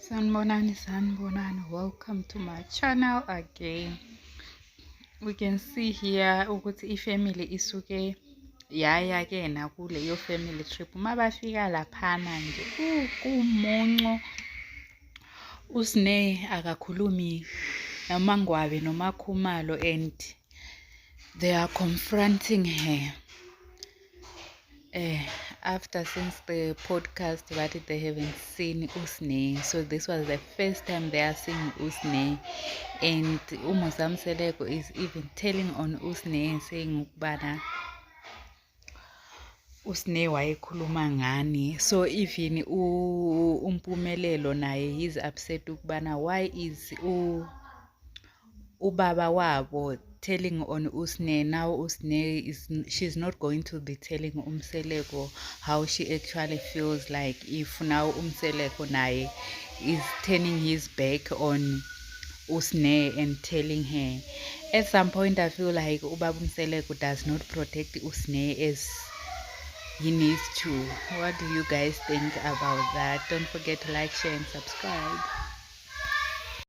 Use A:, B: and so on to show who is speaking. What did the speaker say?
A: Sanibonani, welcome to my channel again. We can see here ukuthi ifamily isuke yaya ke nakuleyo family trip. Mabafika laphana nje kumuncu, uSne akakhulumi noMangwabi noMakhumalo, and they are confronting her. Since the podcast that they haven't seen uSne, so this was the first time they are seeing uSne, and uMzamseleko is even telling on uSne, saying ukubana uSne wayekhuluma ngani. So even uMpumelelo naye he's upset ukubana why is ubaba wabo telling on uSne. Now uSne she's not going to be telling Umseleko how she actually feels, like if now Umseleko naye is turning his back on uSne and telling her. At some point I feel like Ubaba Umseleko does not protect uSne as he needs to. What do you guys think about that? Don't forget to like, share and subscribe.